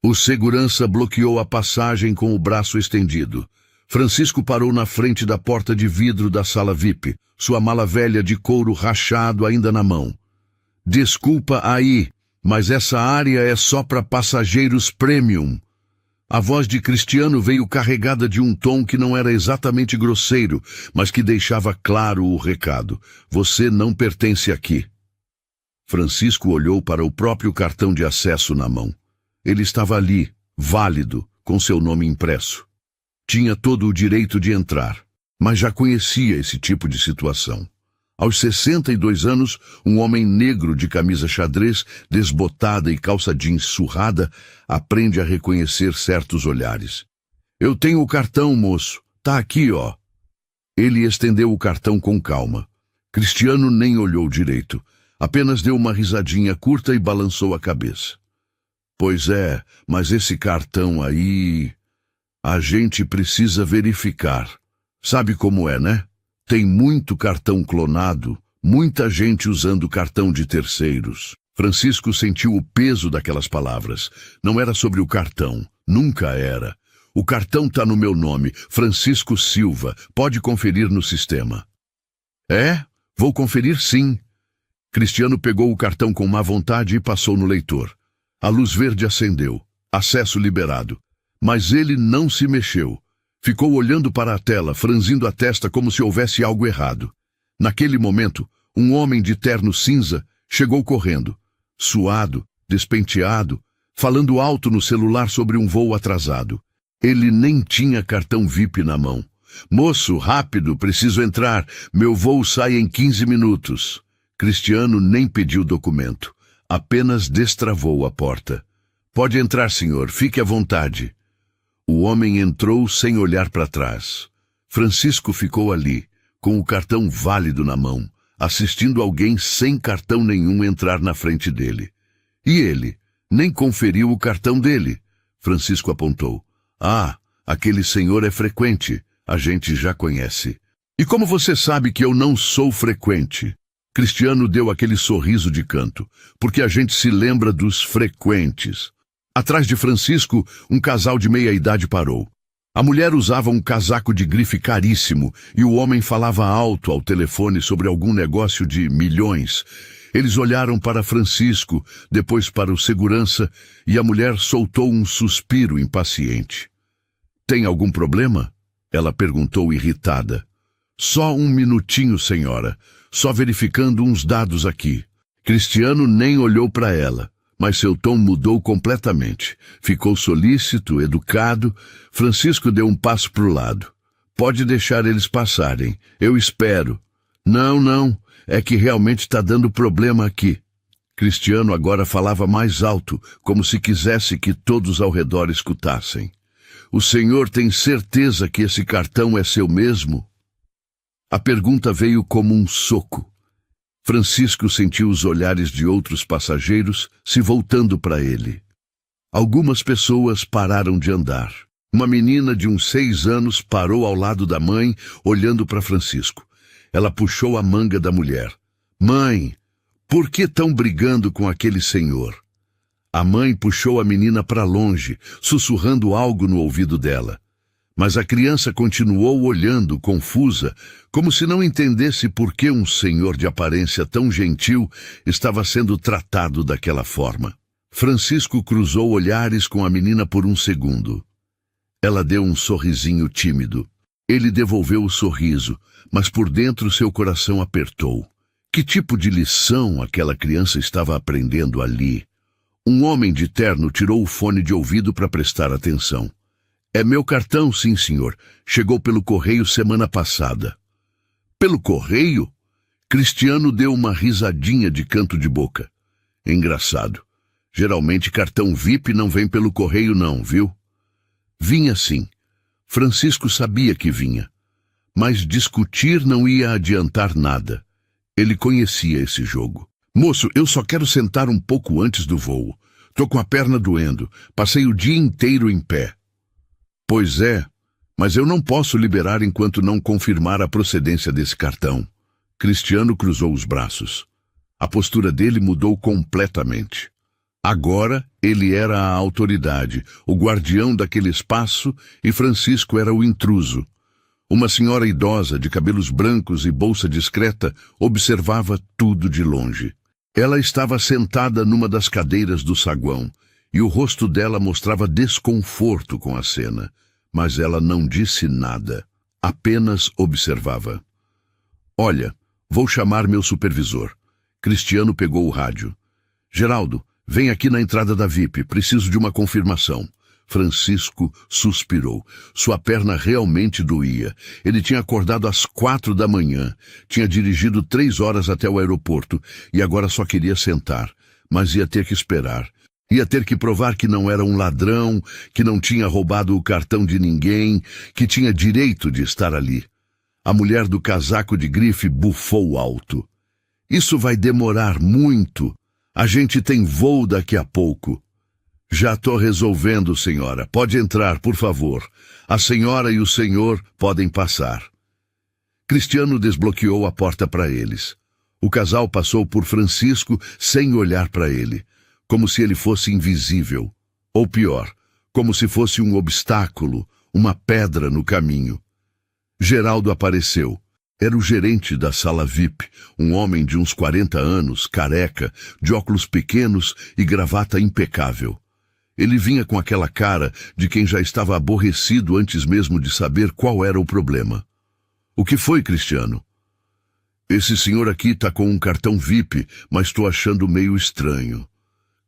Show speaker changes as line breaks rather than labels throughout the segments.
O segurança bloqueou a passagem com o braço estendido. Francisco parou na frente da porta de vidro da sala VIP, sua mala velha de couro rachado ainda na mão. Desculpa aí, mas essa área é só para passageiros premium. A voz de Cristiano veio carregada de um tom que não era exatamente grosseiro, mas que deixava claro o recado. Você não pertence aqui. Francisco olhou para o próprio cartão de acesso na mão. Ele estava ali, válido, com seu nome impresso. Tinha todo o direito de entrar, mas já conhecia esse tipo de situação. Aos 62 anos, um homem negro de camisa xadrez, desbotada e calça jeans surrada, aprende a reconhecer certos olhares. Eu tenho o cartão, moço. Tá aqui, ó. Ele estendeu o cartão com calma. Cristiano nem olhou direito. Apenas deu uma risadinha curta e balançou a cabeça. Pois é, mas esse cartão aí... A gente precisa verificar. Sabe como é, né? Tem muito cartão clonado, muita gente usando cartão de terceiros. Francisco sentiu o peso daquelas palavras. Não era sobre o cartão, nunca era. O cartão tá no meu nome, Francisco Silva. Pode conferir no sistema. É? Vou conferir sim. Cristiano pegou o cartão com má vontade e passou no leitor. A luz verde acendeu. Acesso liberado. Mas ele não se mexeu. Ficou olhando para a tela, franzindo a testa como se houvesse algo errado. Naquele momento, um homem de terno cinza chegou correndo, suado, despenteado, falando alto no celular sobre um voo atrasado. Ele nem tinha cartão VIP na mão. Moço, rápido, preciso entrar. Meu voo sai em 15 minutos. Cristiano nem pediu documento. Apenas destravou a porta. Pode entrar, senhor. Fique à vontade. O homem entrou sem olhar para trás. Francisco ficou ali, com o cartão válido na mão, assistindo alguém sem cartão nenhum entrar na frente dele. E ele nem conferiu o cartão dele. Francisco apontou. Ah, aquele senhor é frequente. A gente já conhece. E como você sabe que eu não sou frequente? Cristiano deu aquele sorriso de canto, porque a gente se lembra dos frequentes. Atrás de Francisco, um casal de meia-idade parou. A mulher usava um casaco de grife caríssimo e o homem falava alto ao telefone sobre algum negócio de milhões. Eles olharam para Francisco, depois para o segurança, e a mulher soltou um suspiro impaciente. Tem algum problema? Ela perguntou irritada. Só um minutinho, senhora. Só verificando uns dados aqui. Cristiano nem olhou para ela. Mas seu tom mudou completamente. Ficou solícito, educado. Francisco deu um passo para o lado. Pode deixar eles passarem. Eu espero. Não. É que realmente está dando problema aqui. Cristiano agora falava mais alto, como se quisesse que todos ao redor escutassem. O senhor tem certeza que esse cartão é seu mesmo? A pergunta veio como um soco. Francisco sentiu os olhares de outros passageiros se voltando para ele. Algumas pessoas pararam de andar. Uma menina de uns 6 anos parou ao lado da mãe, olhando para Francisco. Ela puxou a manga da mulher. Mãe, por que estão brigando com aquele senhor? A mãe puxou a menina para longe, sussurrando algo no ouvido dela. Mas a criança continuou olhando, confusa, como se não entendesse por que um senhor de aparência tão gentil estava sendo tratado daquela forma. Francisco cruzou olhares com a menina por um segundo. Ela deu um sorrisinho tímido. Ele devolveu o sorriso, mas por dentro seu coração apertou. Que tipo de lição aquela criança estava aprendendo ali? Um homem de terno tirou o fone de ouvido para prestar atenção. É meu cartão, sim, senhor. Chegou pelo correio semana passada. Pelo correio? Cristiano deu uma risadinha de canto de boca. Engraçado. Geralmente cartão VIP não vem pelo correio não, viu? Vinha sim. Francisco sabia que vinha. Mas discutir não ia adiantar nada. Ele conhecia esse jogo. Moço, eu só quero sentar um pouco antes do voo. Tô com a perna doendo. Passei o dia inteiro em pé. Pois é, mas eu não posso liberar enquanto não confirmar a procedência desse cartão. Cristiano cruzou os braços. A postura dele mudou completamente. Agora ele era a autoridade, o guardião daquele espaço, e Francisco era o intruso. Uma senhora idosa, de cabelos brancos e bolsa discreta, observava tudo de longe. Ela estava sentada numa das cadeiras do saguão, e o rosto dela mostrava desconforto com a cena. Mas ela não disse nada, apenas observava. Olha, vou chamar meu supervisor. Cristiano pegou o rádio. Geraldo, vem aqui na entrada da VIP, preciso de uma confirmação. Francisco suspirou. Sua perna realmente doía. Ele tinha acordado às 4 da manhã, tinha dirigido 3 horas até o aeroporto e agora só queria sentar, mas ia ter que esperar. Ia ter que provar que não era um ladrão, que não tinha roubado o cartão de ninguém, que tinha direito de estar ali. A mulher do casaco de grife bufou alto. Isso vai demorar muito. A gente tem voo daqui a pouco. Já estou resolvendo, senhora. Pode entrar, por favor. A senhora e o senhor podem passar. Cristiano desbloqueou a porta para eles. O casal passou por Francisco sem olhar para ele, como se ele fosse invisível. Ou pior, como se fosse um obstáculo, uma pedra no caminho. Geraldo apareceu. Era o gerente da sala VIP, um homem de uns 40 anos, careca, de óculos pequenos e gravata impecável. Ele vinha com aquela cara de quem já estava aborrecido antes mesmo de saber qual era o problema. O que foi, Cristiano? Esse senhor aqui está com um cartão VIP, mas estou achando meio estranho.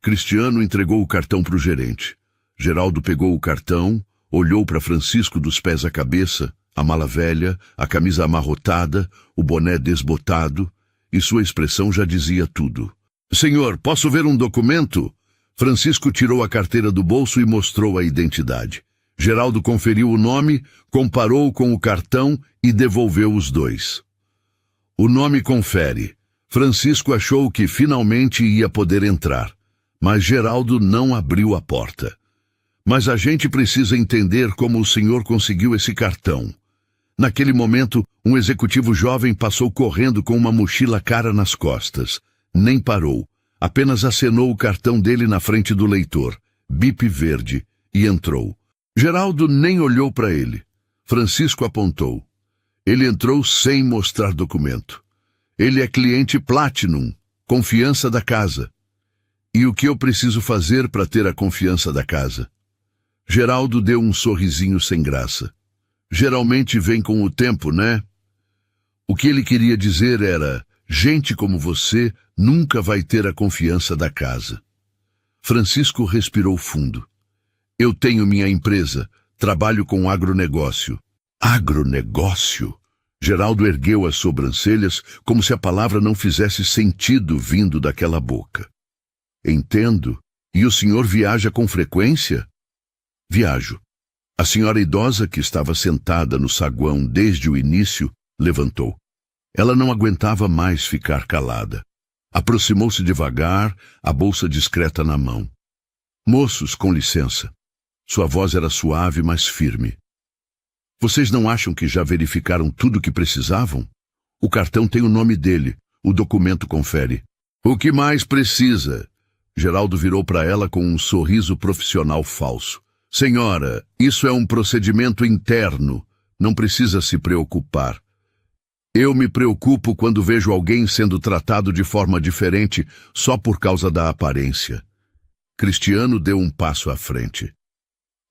Cristiano entregou o cartão para o gerente. Geraldo pegou o cartão, olhou para Francisco dos pés à cabeça, a mala velha, a camisa amarrotada, o boné desbotado, e sua expressão já dizia tudo. Senhor, posso ver um documento? Francisco tirou a carteira do bolso e mostrou a identidade. Geraldo conferiu o nome, comparou com o cartão e devolveu os dois. O nome confere. Francisco achou que finalmente ia poder entrar. Mas Geraldo não abriu a porta. Mas a gente precisa entender como o senhor conseguiu esse cartão. Naquele momento, um executivo jovem passou correndo com uma mochila cara nas costas. Nem parou. Apenas acenou o cartão dele na frente do leitor, bip verde, e entrou. Geraldo nem olhou para ele. Francisco apontou. Ele entrou sem mostrar documento. Ele é cliente Platinum, confiança da casa. E o que eu preciso fazer para ter a confiança da casa? Geraldo deu um sorrisinho sem graça. Geralmente vem com o tempo, né? O que ele queria dizer era, gente como você nunca vai ter a confiança da casa. Francisco respirou fundo. Eu tenho minha empresa, trabalho com agronegócio. Agronegócio? Geraldo ergueu as sobrancelhas como se a palavra não fizesse sentido vindo daquela boca. Entendo. E o senhor viaja com frequência? Viajo. A senhora idosa, que estava sentada no saguão desde o início, levantou. Ela não aguentava mais ficar calada. Aproximou-se devagar, a bolsa discreta na mão. Moços, com licença. Sua voz era suave, mas firme. Vocês não acham que já verificaram tudo o que precisavam? O cartão tem o nome dele. O documento confere. O que mais precisa? Geraldo virou para ela com um sorriso profissional falso. Senhora, isso é um procedimento interno. Não precisa se preocupar. Eu me preocupo quando vejo alguém sendo tratado de forma diferente só por causa da aparência. Cristiano deu um passo à frente.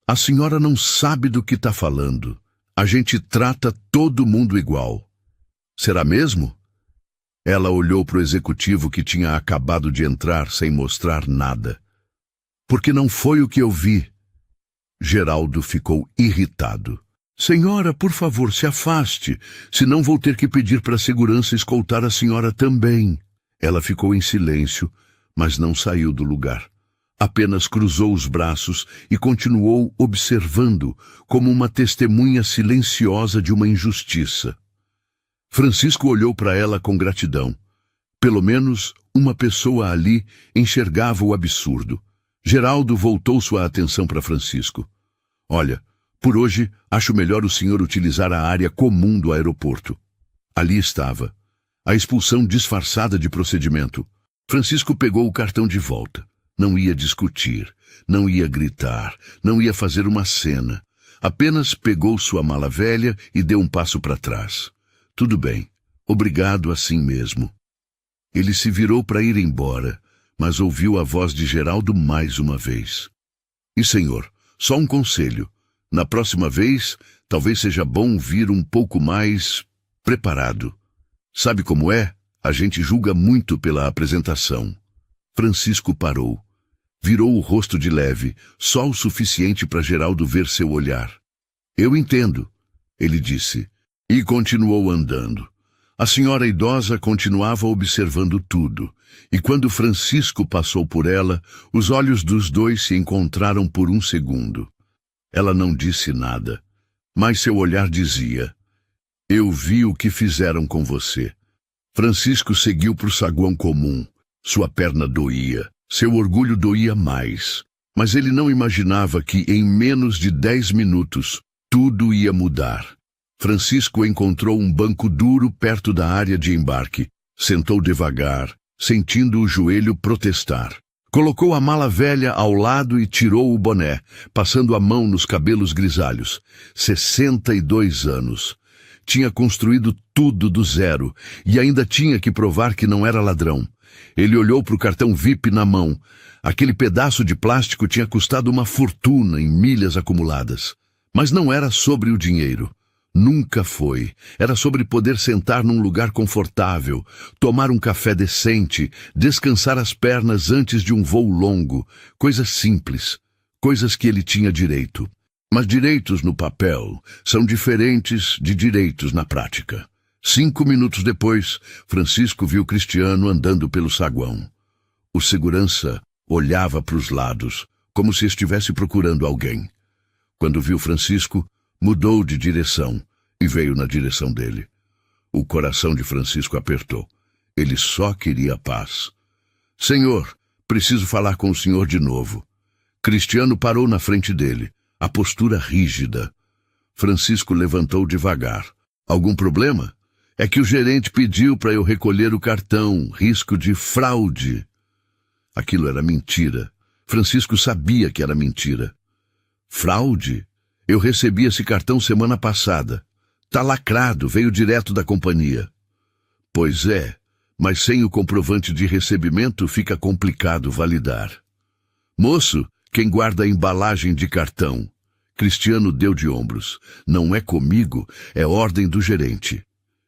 A senhora não sabe do que está falando. A gente trata todo mundo igual. Será mesmo? Ela olhou para o executivo que tinha acabado de entrar sem mostrar nada. Porque não foi o que eu vi. Geraldo ficou irritado. Senhora, por favor, se afaste, senão vou ter que pedir para a segurança escoltar a senhora também. Ela ficou em silêncio, mas não saiu do lugar. Apenas cruzou os braços e continuou observando, como uma testemunha silenciosa de uma injustiça. Francisco olhou para ela com gratidão. Pelo menos uma pessoa ali enxergava o absurdo. Geraldo voltou sua atenção para Francisco. Olha, por hoje acho melhor o senhor utilizar a área comum do aeroporto. Ali estava. A expulsão disfarçada de procedimento. Francisco pegou o cartão de volta. Não ia discutir, não ia gritar, não ia fazer uma cena. Apenas pegou sua mala velha e deu um passo para trás. Tudo bem, obrigado assim mesmo. Ele se virou para ir embora, mas ouviu a voz de Geraldo mais uma vez. E senhor, só um conselho. Na próxima vez, talvez seja bom vir um pouco mais preparado. Sabe como é? A gente julga muito pela apresentação. Francisco parou. Virou o rosto de leve, só o suficiente para Geraldo ver seu olhar. Eu entendo, ele disse, e continuou andando. A senhora idosa continuava observando tudo, e quando Francisco passou por ela, os olhos dos dois se encontraram por um segundo. Ela não disse nada, mas seu olhar dizia: eu vi o que fizeram com você. Francisco seguiu para o saguão comum. Sua perna doía. Seu orgulho doía mais, mas ele não imaginava que, em menos de 10 minutos, tudo ia mudar. Francisco encontrou um banco duro perto da área de embarque. Sentou devagar, sentindo o joelho protestar. Colocou a mala velha ao lado e tirou o boné, passando a mão nos cabelos grisalhos. 62 anos. Tinha construído tudo do zero e ainda tinha que provar que não era ladrão. Ele olhou para o cartão VIP na mão. Aquele pedaço de plástico tinha custado uma fortuna em milhas acumuladas. Mas não era sobre o dinheiro. Nunca foi. Era sobre poder sentar num lugar confortável, tomar um café decente, descansar as pernas antes de um voo longo. Coisas simples. Coisas que ele tinha direito. Mas direitos no papel são diferentes de direitos na prática. 5 minutos depois, Francisco viu Cristiano andando pelo saguão. O segurança olhava para os lados, como se estivesse procurando alguém. Quando viu Francisco, mudou de direção e veio na direção dele. O coração de Francisco apertou. Ele só queria paz. Senhor, preciso falar com o senhor de novo. Cristiano parou na frente dele, a postura rígida. Francisco levantou devagar. Algum problema? É que o gerente pediu para eu recolher o cartão, risco de fraude. Aquilo era mentira. Francisco sabia que era mentira. Fraude? Eu recebi esse cartão semana passada. Tá lacrado, veio direto da companhia. Pois é, mas sem o comprovante de recebimento fica complicado validar. Moço, quem guarda a embalagem de cartão? Cristiano deu de ombros. Não é comigo, é ordem do gerente.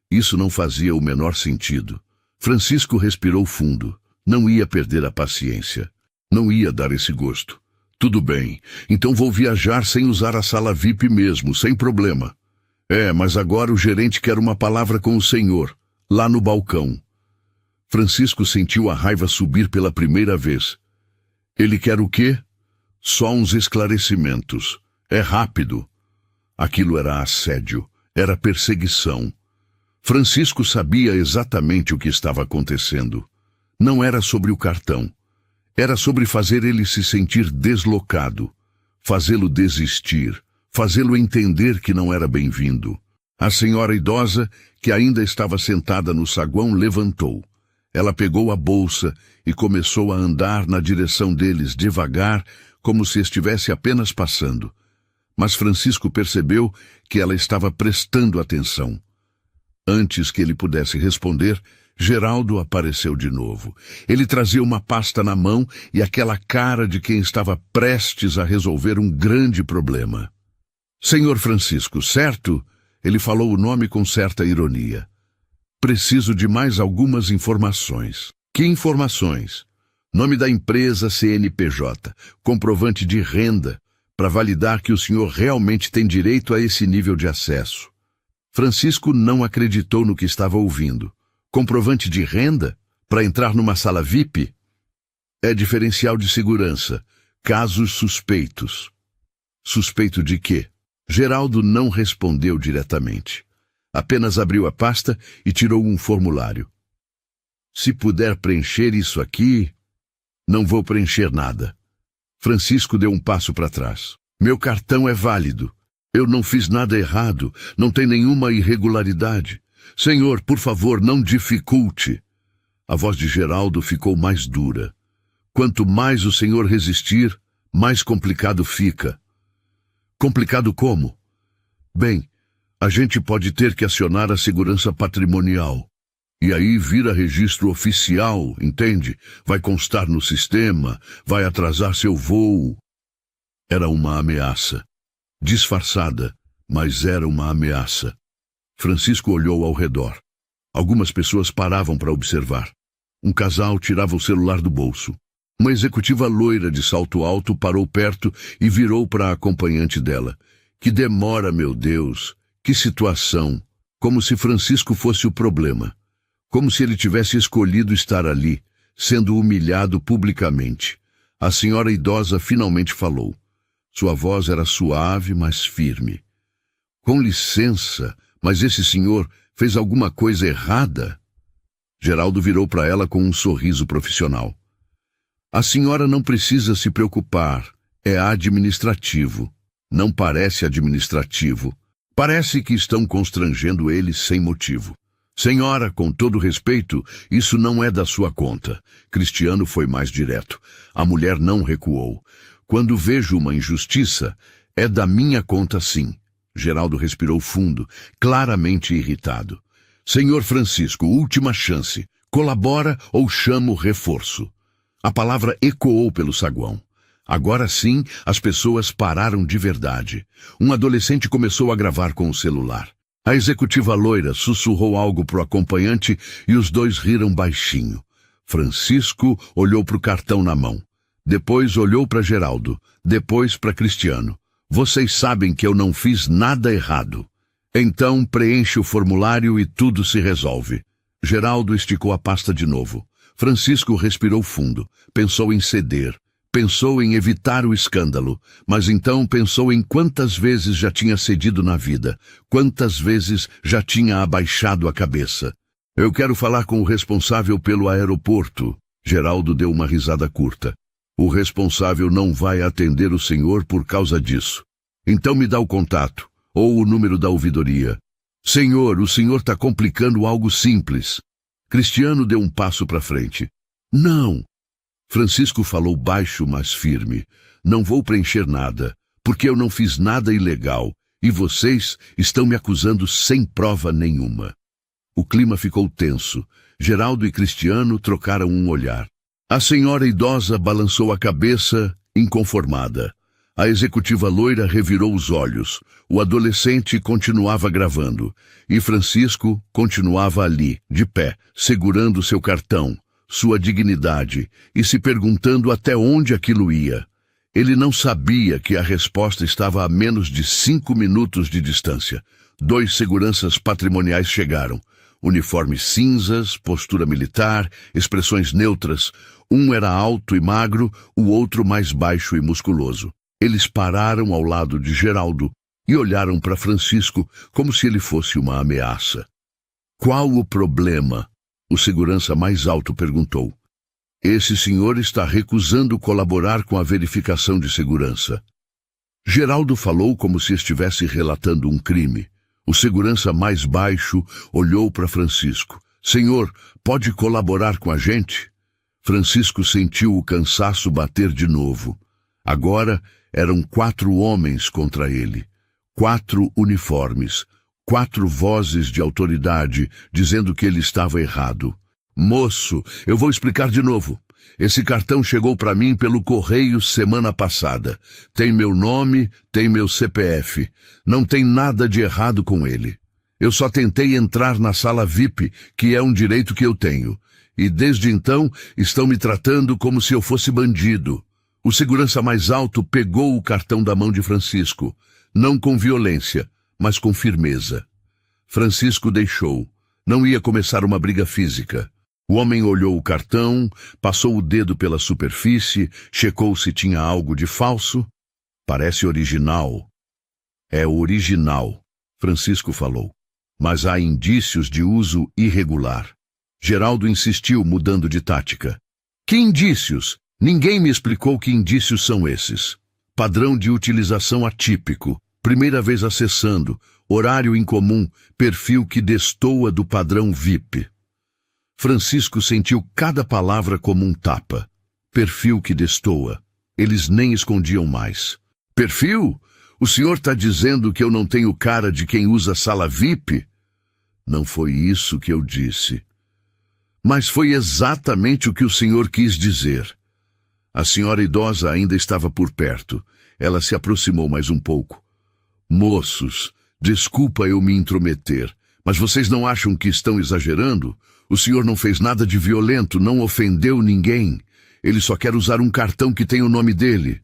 Isso não fazia o menor sentido. Francisco respirou fundo. Não ia perder a paciência. Não ia dar esse gosto. Tudo bem, então vou viajar sem usar a sala VIP mesmo, sem problema. Mas agora o gerente quer uma palavra com o senhor, lá no balcão. Francisco sentiu a raiva subir pela primeira vez. Ele quer o quê? Só uns esclarecimentos. É rápido. Aquilo era assédio, era perseguição. Francisco sabia exatamente o que estava acontecendo. Não era sobre o cartão. Era sobre fazer ele se sentir deslocado, fazê-lo desistir, fazê-lo entender que não era bem-vindo. A senhora idosa, que ainda estava sentada no saguão, levantou. Ela pegou a bolsa e começou a andar na direção deles devagar, como se estivesse apenas passando. Mas Francisco percebeu que ela estava prestando atenção. Antes que ele pudesse responder, Geraldo apareceu de novo. Ele trazia uma pasta na mão e aquela cara de quem estava prestes a resolver um grande problema. Senhor Francisco, certo? Ele falou o nome com certa ironia. Preciso de mais algumas informações. Que informações? Nome da empresa, CNPJ, comprovante de renda, para validar que o senhor realmente tem direito a esse nível de acesso. Francisco não acreditou no que estava ouvindo. Comprovante de renda? Para entrar numa sala VIP? É diferencial de segurança. Casos suspeitos. Suspeito de quê? Geraldo não respondeu diretamente. Apenas abriu a pasta e tirou um formulário. Se puder preencher isso aqui... Não vou preencher nada. Francisco deu um passo para trás. Meu cartão é válido. Eu não fiz nada errado, não tem nenhuma irregularidade. Senhor, por favor, não dificulte. A voz de Geraldo ficou mais dura. Quanto mais o senhor resistir, mais complicado fica. Complicado como? Bem, a gente pode ter que acionar a segurança patrimonial. E aí vira registro oficial, entende? Vai constar no sistema, vai atrasar seu voo. Era uma ameaça. Disfarçada, mas era uma ameaça. Francisco olhou ao redor. Algumas pessoas paravam para observar. Um casal tirava o celular do bolso. Uma executiva loira de salto alto parou perto e virou para a acompanhante dela. Que demora, meu Deus! Que situação! Como se Francisco fosse o problema. Como se ele tivesse escolhido estar ali, sendo humilhado publicamente. A senhora idosa finalmente falou. Sua voz era suave, mas firme. Com licença, mas esse senhor fez alguma coisa errada? Geraldo virou para ela com um sorriso profissional. A senhora não precisa se preocupar. É administrativo. Não parece administrativo. Parece que estão constrangendo ele sem motivo. Senhora, com todo respeito, isso não é da sua conta. Cristiano foi mais direto. A mulher não recuou. Quando vejo uma injustiça, é da minha conta sim. Geraldo respirou fundo, claramente irritado. Senhor Francisco, última chance. Colabora ou chamo reforço. A palavra ecoou pelo saguão. Agora sim, as pessoas pararam de verdade. Um adolescente começou a gravar com o celular. A executiva loira sussurrou algo para o acompanhante e os dois riram baixinho. Francisco olhou para o cartão na mão. Depois olhou para Geraldo. Depois para Cristiano. Vocês sabem que eu não fiz nada errado. Então preenche o formulário e tudo se resolve. Geraldo esticou a pasta de novo. Francisco respirou fundo. Pensou em ceder. Pensou em evitar o escândalo, mas então pensou em quantas vezes já tinha cedido na vida, quantas vezes já tinha abaixado a cabeça. Eu quero falar com o responsável pelo aeroporto. Geraldo deu uma risada curta. O responsável não vai atender o senhor por causa disso. Então me dá o contato, ou o número da ouvidoria. Senhor, o senhor está complicando algo simples. Cristiano deu um passo para frente. Não. Francisco falou baixo, mas firme. Não vou preencher nada, porque eu não fiz nada ilegal, e vocês estão me acusando sem prova nenhuma. O clima ficou tenso. Geraldo e Cristiano trocaram um olhar. A senhora idosa balançou a cabeça, inconformada. A executiva loira revirou os olhos. O adolescente continuava gravando, e Francisco continuava ali, de pé, segurando seu cartão, sua dignidade, e se perguntando até onde aquilo ia. Ele não sabia que a resposta estava a menos de 5 minutos de distância. 2 seguranças patrimoniais chegaram. Uniformes cinzas, postura militar, expressões neutras. Um era alto e magro, o outro mais baixo e musculoso. Eles pararam ao lado de Geraldo e olharam para Francisco como se ele fosse uma ameaça. Qual o problema? O segurança mais alto perguntou. Esse senhor está recusando colaborar com a verificação de segurança. Geraldo falou como se estivesse relatando um crime. O segurança mais baixo olhou para Francisco. Senhor, pode colaborar com a gente? Francisco sentiu o cansaço bater de novo. Agora eram 4 homens contra ele. 4 uniformes. 4 vozes de autoridade dizendo que ele estava errado. Moço, eu vou explicar de novo. Esse cartão chegou para mim pelo correio semana passada. Tem meu nome, tem meu CPF. Não tem nada de errado com ele. Eu só tentei entrar na sala VIP, que é um direito que eu tenho. E desde então estão me tratando como se eu fosse bandido. O segurança mais alto pegou o cartão da mão de Francisco. Não com violência, mas com firmeza. Francisco deixou. Não ia começar uma briga física. O homem olhou o cartão, passou o dedo pela superfície, checou se tinha algo de falso. Parece original. É original, Francisco falou. Mas há indícios de uso irregular. Geraldo insistiu, mudando de tática. Que indícios? Ninguém me explicou que indícios são esses. Padrão de utilização atípico. Primeira vez acessando. Horário incomum. Perfil que destoa do padrão VIP. Francisco sentiu cada palavra como um tapa. Perfil que destoa. Eles nem escondiam mais. Perfil? O senhor está dizendo que eu não tenho cara de quem usa sala VIP? Não foi isso que eu disse. Mas foi exatamente o que o senhor quis dizer. A senhora idosa ainda estava por perto. Ela se aproximou mais um pouco. Moços, desculpa eu me intrometer, mas vocês não acham que estão exagerando? O senhor não fez nada de violento, não ofendeu ninguém. Ele só quer usar um cartão que tem o nome dele.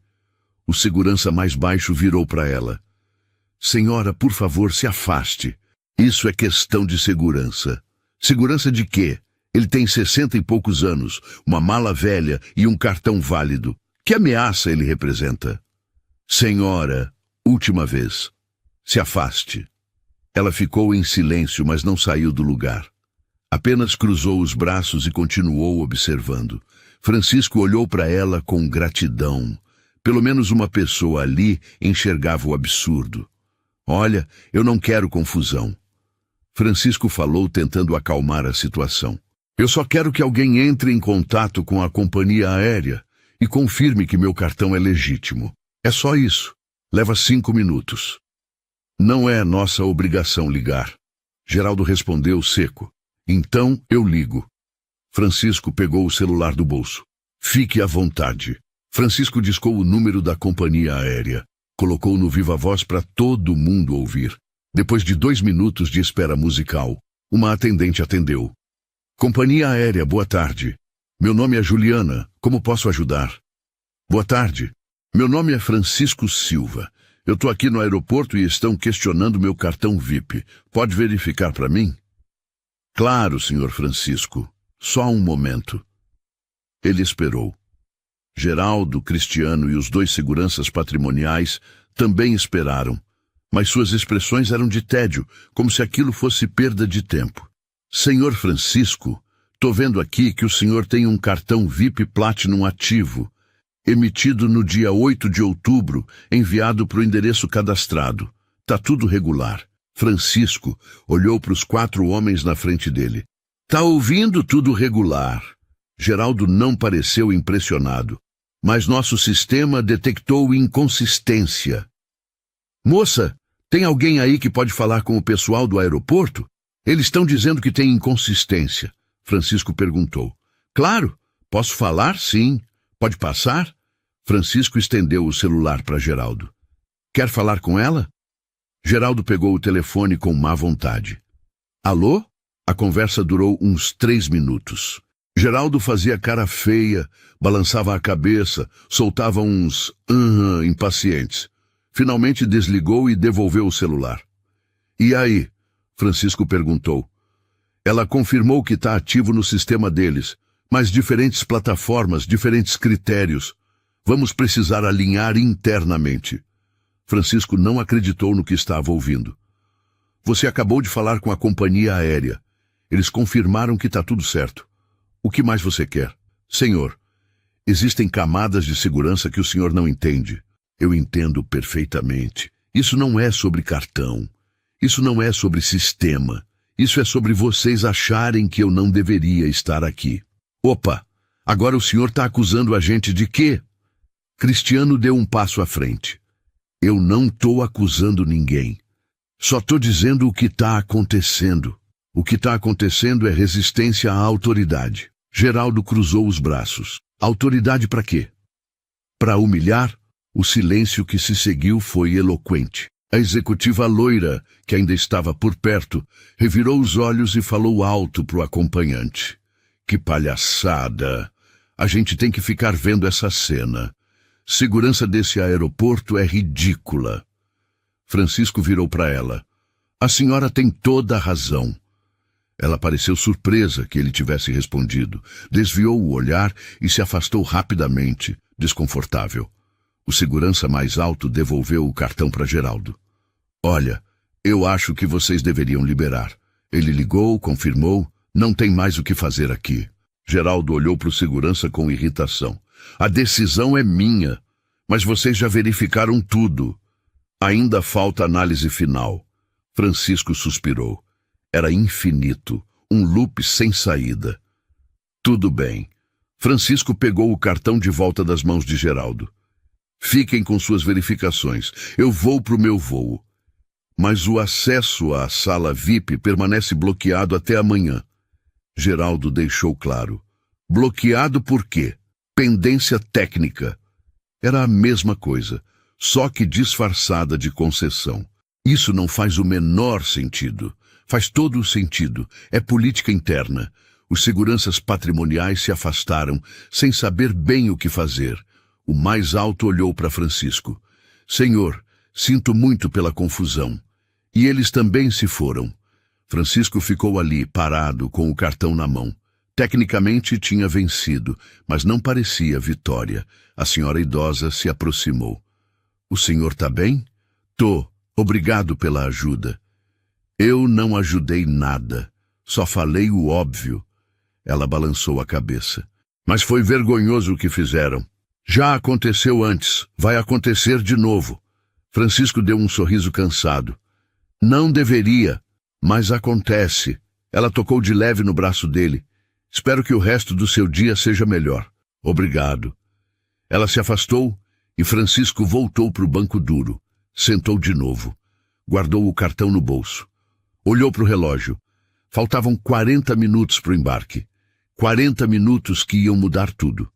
O segurança mais baixo virou para ela. Senhora, por favor, se afaste. Isso é questão de segurança. Segurança de quê? Ele tem 60 e poucos anos, uma mala velha e um cartão válido. Que ameaça ele representa? Senhora, última vez. Se afaste. Ela ficou em silêncio, mas não saiu do lugar. Apenas cruzou os braços e continuou observando. Francisco olhou para ela com gratidão. Pelo menos uma pessoa ali enxergava o absurdo. Olha, eu não quero confusão. Francisco falou tentando acalmar a situação. Eu só quero que alguém entre em contato com a companhia aérea e confirme que meu cartão é legítimo. É só isso. Leva 5 minutos. Não é nossa obrigação ligar. Geraldo respondeu seco. Então eu ligo. Francisco pegou o celular do bolso. Fique à vontade. Francisco discou o número da companhia aérea. Colocou no viva-voz para todo mundo ouvir. Depois de 2 minutos de espera musical, uma atendente atendeu. Companhia aérea, boa tarde. Meu nome é Juliana. Como posso ajudar? Boa tarde. Meu nome é Francisco Silva. Eu estou aqui no aeroporto e estão questionando meu cartão VIP. Pode verificar para mim? Claro, senhor Francisco. Só um momento. Ele esperou. Geraldo, Cristiano e os 2 seguranças patrimoniais também esperaram, mas suas expressões eram de tédio, como se aquilo fosse perda de tempo. Senhor Francisco, tô vendo aqui que o senhor tem um cartão VIP Platinum ativo, emitido no dia 8 de outubro, enviado para o endereço cadastrado. Tá tudo regular. Francisco olhou para os 4 homens na frente dele. Tá ouvindo? Tudo regular. Geraldo não pareceu impressionado, mas nosso sistema detectou inconsistência. Moça, tem alguém aí que pode falar com o pessoal do aeroporto? Eles estão dizendo que tem inconsistência. Francisco perguntou. Claro, posso falar? Sim. Pode passar? Francisco estendeu o celular para Geraldo. Quer falar com ela? Geraldo pegou o telefone com má vontade. Alô? A conversa durou uns 3 minutos. Geraldo fazia cara feia, balançava a cabeça, soltava uns impacientes. Finalmente desligou e devolveu o celular. E aí? Francisco perguntou. Ela confirmou que está ativo no sistema deles, mas diferentes plataformas, diferentes critérios. Vamos precisar alinhar internamente. Francisco não acreditou no que estava ouvindo. Você acabou de falar com a companhia aérea. Eles confirmaram que está tudo certo. O que mais você quer? Senhor, existem camadas de segurança que o senhor não entende. Eu entendo perfeitamente. Isso não é sobre cartão. Isso não é sobre sistema. Isso é sobre vocês acharem que eu não deveria estar aqui. Opa, agora o senhor está acusando a gente de quê? Cristiano deu um passo à frente. Eu não estou acusando ninguém. Só estou dizendo o que está acontecendo. O que está acontecendo é resistência à autoridade. Geraldo cruzou os braços. Autoridade para quê? Para humilhar? O silêncio que se seguiu foi eloquente. A executiva loira, que ainda estava por perto, revirou os olhos e falou alto para o acompanhante. Que palhaçada! A gente tem que ficar vendo essa cena. Segurança desse aeroporto é ridícula. Francisco virou para ela. A senhora tem toda a razão. Ela pareceu surpresa que ele tivesse respondido. Desviou o olhar e se afastou rapidamente, desconfortável. O segurança mais alto devolveu o cartão para Geraldo. Olha, eu acho que vocês deveriam liberar. Ele ligou, confirmou, não tem mais o que fazer aqui. Geraldo olhou para o segurança com irritação. A decisão é minha, mas vocês já verificaram tudo. Ainda falta análise final. Francisco suspirou. Era infinito, um loop sem saída. Tudo bem. Francisco pegou o cartão de volta das mãos de Geraldo. Fiquem com suas verificações. Eu vou para o meu voo. Mas o acesso à sala VIP permanece bloqueado até amanhã. Geraldo deixou claro. Bloqueado por quê? Pendência técnica. Era a mesma coisa, só que disfarçada de concessão. Isso não faz o menor sentido. Faz todo o sentido. É política interna. Os seguranças patrimoniais se afastaram, sem saber bem o que fazer. O mais alto olhou para Francisco. Senhor, sinto muito pela confusão. E eles também se foram. Francisco ficou ali, parado, com o cartão na mão. Tecnicamente tinha vencido, mas não parecia vitória. A senhora idosa se aproximou. O senhor tá bem? Tô. Obrigado pela ajuda. Eu não ajudei nada. Só falei o óbvio. Ela balançou a cabeça. Mas foi vergonhoso o que fizeram. Já aconteceu antes. Vai acontecer de novo. Francisco deu um sorriso cansado. Não deveria, mas acontece. Ela tocou de leve no braço dele. Espero que o resto do seu dia seja melhor. Obrigado. Ela se afastou e Francisco voltou para o banco duro. Sentou de novo. Guardou o cartão no bolso. Olhou para o relógio. Faltavam 40 minutos para o embarque. 40 minutos que iam mudar tudo.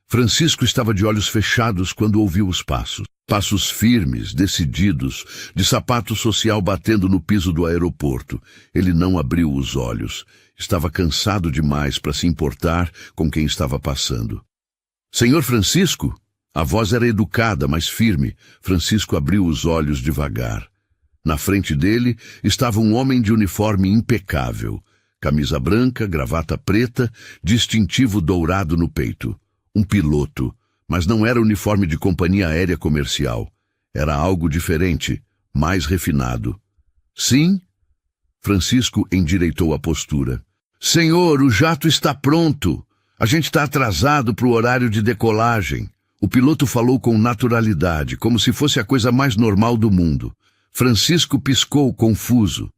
Francisco estava de olhos fechados quando ouviu os passos. Passos firmes, decididos, de sapato social batendo no piso do aeroporto. Ele não abriu os olhos. Estava cansado demais para se importar com quem estava passando. Senhor Francisco? A voz era educada, mas firme. Francisco abriu os olhos devagar. Na frente dele estava um homem de uniforme impecável. Camisa branca, gravata preta, distintivo dourado no peito. Um piloto, mas não era uniforme de companhia aérea comercial. Era algo diferente, mais refinado. Sim? Francisco endireitou a postura. Senhor, o jato está pronto. A gente está atrasado para o horário de decolagem. O piloto falou com naturalidade, como se fosse a coisa mais normal do mundo. Francisco piscou, confuso.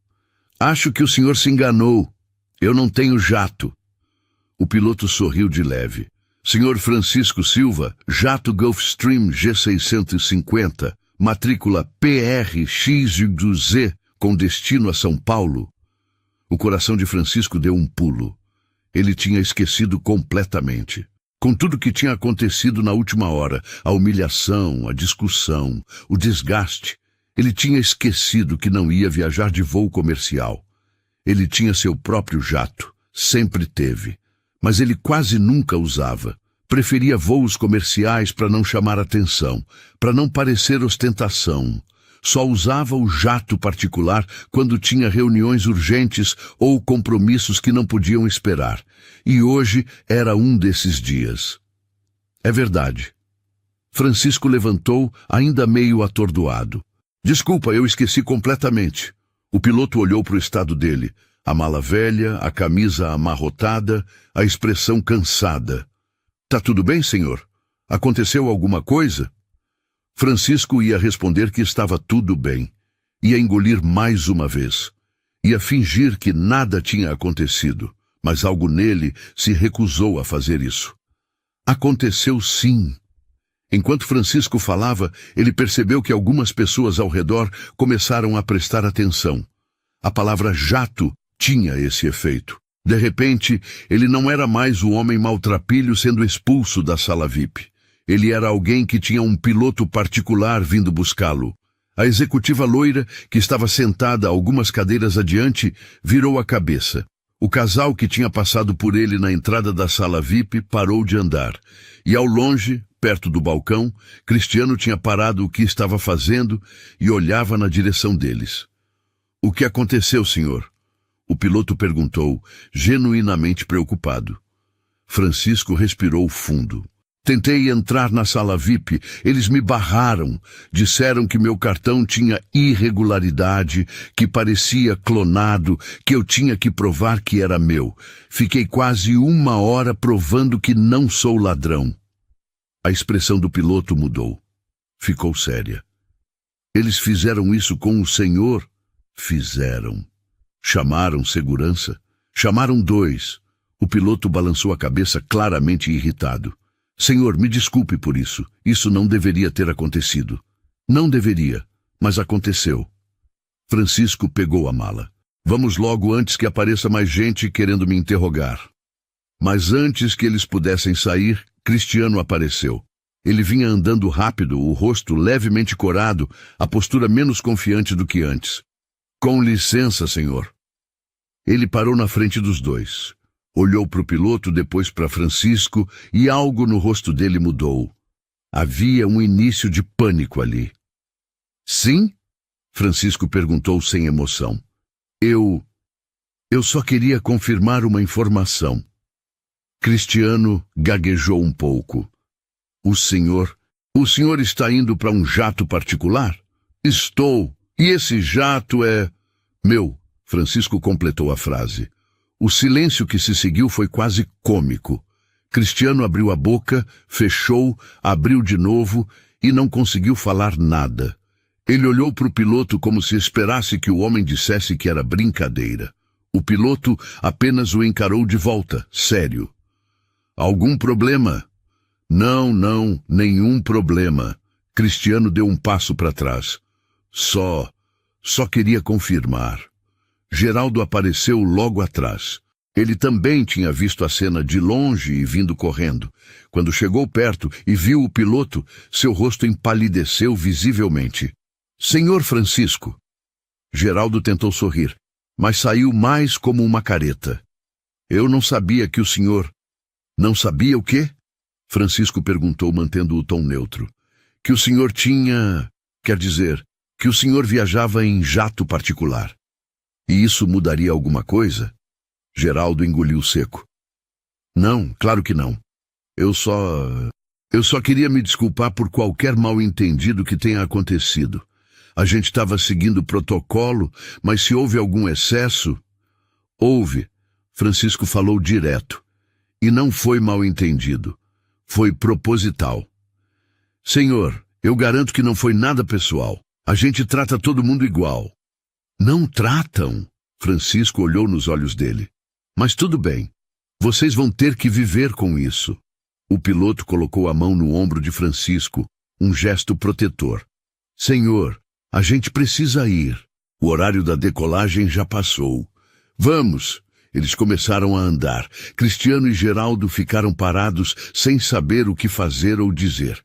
Acho que o senhor se enganou. Eu não tenho jato. O piloto sorriu de leve. Senhor Francisco Silva, jato Gulfstream G650, matrícula PRX-Z, com destino a São Paulo. O coração de Francisco deu um pulo. Ele tinha esquecido completamente. Com tudo que tinha acontecido na última hora, a humilhação, a discussão, o desgaste, ele tinha esquecido que não ia viajar de voo comercial. Ele tinha seu próprio jato, sempre teve. Mas ele quase nunca usava. Preferia voos comerciais para não chamar atenção, para não parecer ostentação. Só usava o jato particular quando tinha reuniões urgentes ou compromissos que não podiam esperar. E hoje era um desses dias. É verdade. Francisco levantou, ainda meio atordoado. Desculpa, eu esqueci completamente. O piloto olhou para o estado dele. A mala velha, a camisa amarrotada, a expressão cansada. Tá tudo bem, senhor? Aconteceu alguma coisa? Francisco ia responder que estava tudo bem. Ia engolir mais uma vez. Ia fingir que nada tinha acontecido, mas algo nele se recusou a fazer isso. Aconteceu sim. Enquanto Francisco falava, ele percebeu que algumas pessoas ao redor começaram a prestar atenção. A palavra jato tinha esse efeito. De repente, ele não era mais o homem maltrapilho sendo expulso da sala VIP. Ele era alguém que tinha um piloto particular vindo buscá-lo. A executiva loira, que estava sentada algumas cadeiras adiante, virou a cabeça. O casal que tinha passado por ele na entrada da sala VIP parou de andar. E ao longe, perto do balcão, Cristiano tinha parado o que estava fazendo e olhava na direção deles. O que aconteceu, senhor? O piloto perguntou, genuinamente preocupado. Francisco respirou fundo. Tentei entrar na sala VIP, eles me barraram. Disseram que meu cartão tinha irregularidade, que parecia clonado, que eu tinha que provar que era meu. Fiquei quase 1 hora provando que não sou ladrão. A expressão do piloto mudou. Ficou séria. Eles fizeram isso com o senhor? Fizeram. Chamaram segurança. Chamaram 2. O piloto balançou a cabeça, claramente irritado. Senhor, me desculpe por isso. Isso não deveria ter acontecido. Não deveria, mas aconteceu. Francisco pegou a mala. Vamos logo antes que apareça mais gente querendo me interrogar. Mas antes que eles pudessem sair, Cristiano apareceu. Ele vinha andando rápido, o rosto levemente corado, a postura menos confiante do que antes. Com licença, senhor. Ele parou na frente dos dois. Olhou para o piloto, depois para Francisco, e algo no rosto dele mudou. Havia um início de pânico ali. Sim? Francisco perguntou sem emoção. Eu só queria confirmar uma informação. Cristiano gaguejou um pouco. O senhor está indo para um jato particular? Estou. E esse jato é... meu, Francisco completou a frase. O silêncio que se seguiu foi quase cômico. Cristiano abriu a boca, fechou, abriu de novo e não conseguiu falar nada. Ele olhou para o piloto como se esperasse que o homem dissesse que era brincadeira. O piloto apenas o encarou de volta, sério. Algum problema? Não, nenhum problema. Cristiano deu um passo para trás. Só queria confirmar. Geraldo apareceu logo atrás. Ele também tinha visto a cena de longe e vindo correndo. Quando chegou perto e viu o piloto, seu rosto empalideceu visivelmente. Senhor Francisco. Geraldo tentou sorrir, mas saiu mais como uma careta. Eu não sabia que o senhor... Não sabia o quê? Francisco perguntou, mantendo o tom neutro. Que o senhor tinha... Quer dizer, que o senhor viajava em jato particular. E isso mudaria alguma coisa? Geraldo engoliu seco. Não, claro que não. Eu só queria me desculpar por qualquer mal-entendido que tenha acontecido. A gente estava seguindo o protocolo, mas se houve algum excesso... Houve. Francisco falou direto. E não foi mal-entendido. Foi proposital. Senhor, eu garanto que não foi nada pessoal. A gente trata todo mundo igual. Não tratam? Francisco olhou nos olhos dele. Mas tudo bem. Vocês vão ter que viver com isso. O piloto colocou a mão no ombro de Francisco, um gesto protetor. Senhor, a gente precisa ir. O horário da decolagem já passou. Vamos! Eles começaram a andar. Cristiano e Geraldo ficaram parados, sem saber o que fazer ou dizer.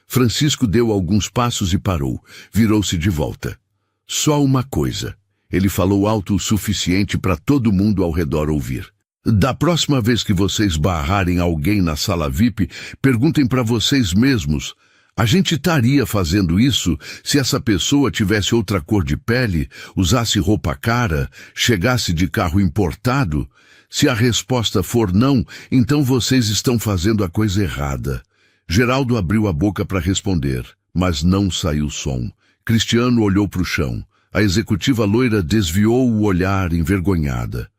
Francisco deu alguns passos e parou. Virou-se de volta. Só uma coisa. Ele falou alto o suficiente para todo mundo ao redor ouvir. Da próxima vez que vocês barrarem alguém na sala VIP, perguntem para vocês mesmos: a gente estaria fazendo isso se essa pessoa tivesse outra cor de pele, usasse roupa cara, chegasse de carro importado? Se a resposta for não, então vocês estão fazendo a coisa errada. Geraldo abriu a boca para responder, mas não saiu som. Cristiano olhou para o chão. A executiva loira desviou o olhar envergonhada.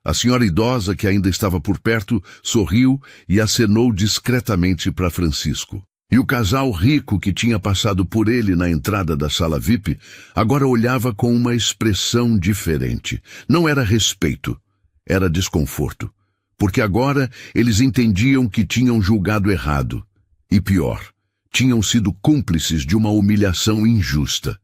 A senhora idosa, que ainda estava por perto, sorriu e acenou discretamente para Francisco. E o casal rico que tinha passado por ele na entrada da sala VIP, agora olhava com uma expressão diferente. Não era respeito, era desconforto. Porque agora eles entendiam que tinham julgado errado. E pior, tinham sido cúmplices de uma humilhação injusta.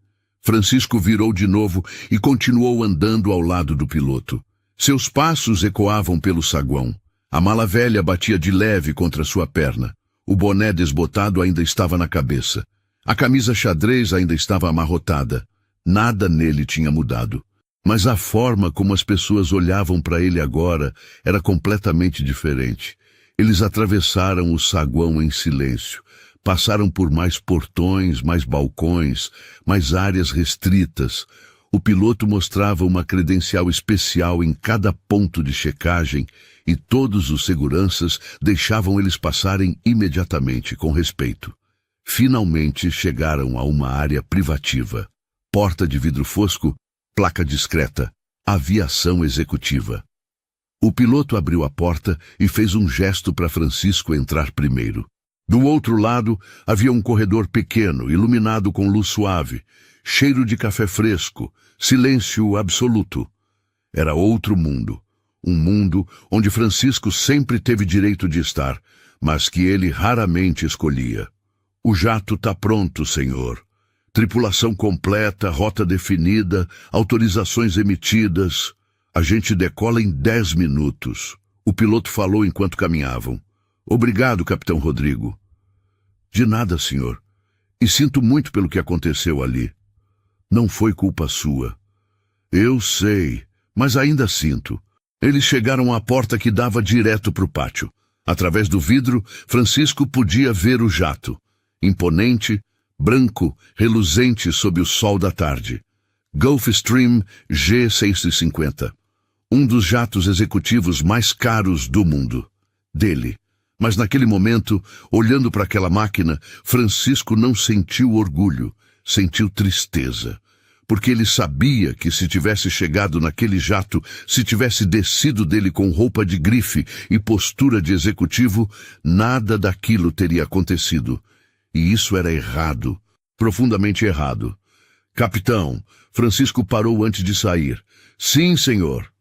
Francisco virou de novo e continuou andando ao lado do piloto. Seus passos ecoavam pelo saguão. A mala velha batia de leve contra sua perna. O boné desbotado ainda estava na cabeça. A camisa xadrez ainda estava amarrotada. Nada nele tinha mudado. Mas a forma como as pessoas olhavam para ele agora era completamente diferente. Eles atravessaram o saguão em silêncio. Passaram por mais portões, mais balcões, mais áreas restritas. O piloto mostrava uma credencial especial em cada ponto de checagem e todos os seguranças deixavam eles passarem imediatamente, com respeito. Finalmente chegaram a uma área privativa. Porta de vidro fosco, placa discreta, aviação executiva. O piloto abriu a porta e fez um gesto para Francisco entrar primeiro. Do outro lado, havia um corredor pequeno, iluminado com luz suave, cheiro de café fresco, silêncio absoluto. Era outro mundo. Um mundo onde Francisco sempre teve direito de estar, mas que ele raramente escolhia. O jato tá pronto, senhor. Tripulação completa, rota definida, autorizações emitidas. A gente decola em 10 minutos. O piloto falou enquanto caminhavam. Obrigado, capitão Rodrigo. De nada, senhor. E sinto muito pelo que aconteceu ali. Não foi culpa sua. Eu sei, mas ainda sinto. Eles chegaram à porta que dava direto para o pátio. Através do vidro, Francisco podia ver o jato. Imponente, branco, reluzente sob o sol da tarde. Gulfstream G650. Um dos jatos executivos mais caros do mundo. Dele. Mas naquele momento, olhando para aquela máquina, Francisco não sentiu orgulho, sentiu tristeza. Porque ele sabia que se tivesse chegado naquele jato, se tivesse descido dele com roupa de grife e postura de executivo, nada daquilo teria acontecido. E isso era errado, profundamente errado. Capitão, Francisco parou antes de sair. Sim, senhor.